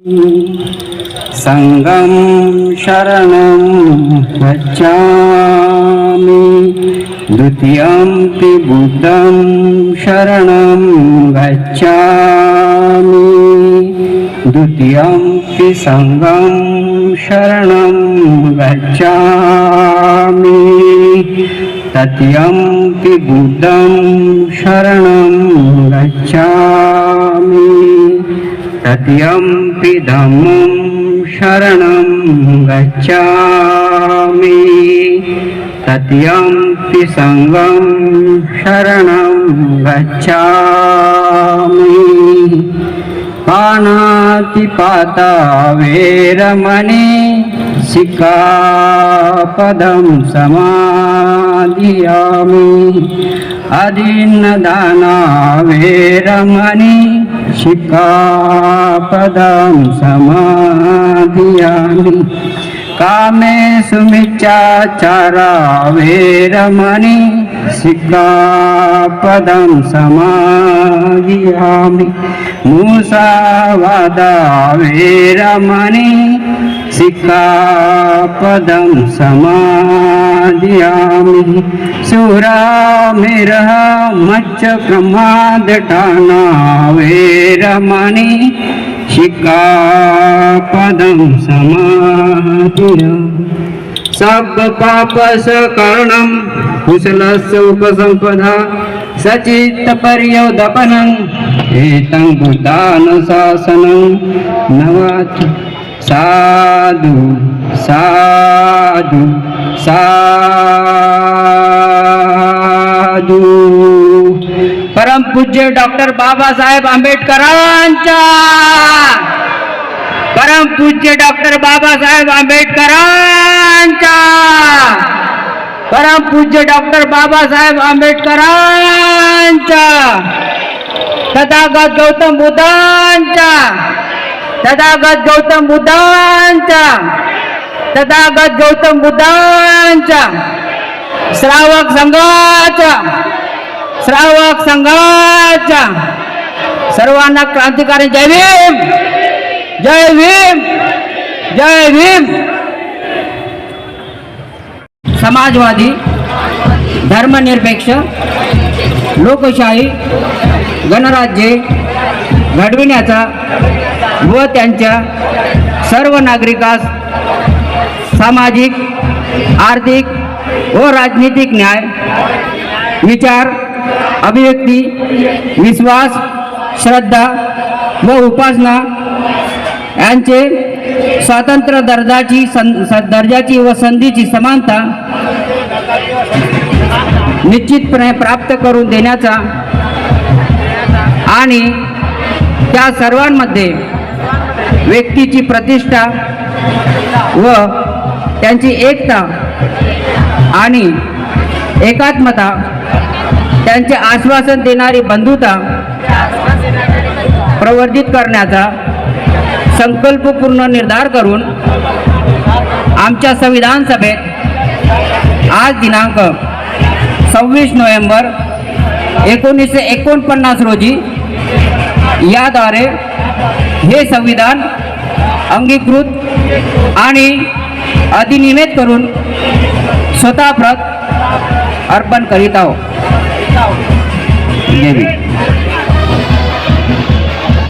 संगम शरणं गच्छामि द्वितीयंपि बुद्धं शरणं गच्छामि द्वितीयंपि संगम शरणं गच्छामि तृतीयंपि बुद्धं शरणं गच्छामि तृतीयंपि धम्मं शरणं गच्छामि तृतीयंपि संघं शरणं गच्छामि पाणातिपाता वेरमणि सिक्खापदं समादियामि अदीन्नदाना वेरमणि सिक्खापदं समादियामि कामेषु मिच्छाचारा वेरमणि सिक्खापदं समादियामि मुसावादा वेरमणि सिक्खापदं समादियामि सुरामेरः मच्चक्रमादटाना वेरमणि सिक्खापदं समादियामि सब्बपापसकरणं कुशलस्य उपसम्पदा सचित्तपर्योदपनं एतं बुद्धानुशासनं नवाति साधु साधु साधु। परम पूज्य डॉक्टर बाबासाहेब आंबेडकरांचा, परम पूज्य डॉक्टर बाबासाहेब आंबेडकरांचा, परम पूज्य डॉक्टर बाबासाहेब आंबेडकरांचा, तथागत गौतम बुद्धांचा, तथागत गौतम बुद्धांचा, तथागत गौतम बुद्धांचा, श्रावक संघाचा, श्रावक संघाचा सर्वांना क्रांतिकारी जय भीम, जय भीम, जय भीम। समाजवादी, धर्मनिरपेक्ष, लोकशाही गणराज्य घडविण्याचा व त्यांच्या सर्व नागरिकास सामाजिक, आर्थिक व राजनीतिक न्याय, विचार, अभिव्यक्ती, विश्वास, श्रद्धा व उपासना यांचे स्वतंत्र दर्जाची व संधीची समानता निश्चितपणे प्राप्त करून देण्याचा आणि त्या सर्वांमध्ये व्यक्तीची प्रतिष्ठा व त्यांची एकता आणि एकात्मता, त्यांचे आश्वासन देणारी बंधुता प्रवर्धित करण्याचा संकल्पपूर्ण निर्धार करून आमच्या संविधान सभेत आज दिनांक 26 नोव्हेंबर 1949 रोजी याद्वारे हे संविधान अंगीकृत आणि अधिनियमित करून स्वतः प्रत अर्पण करीत आहोत। जय भीम।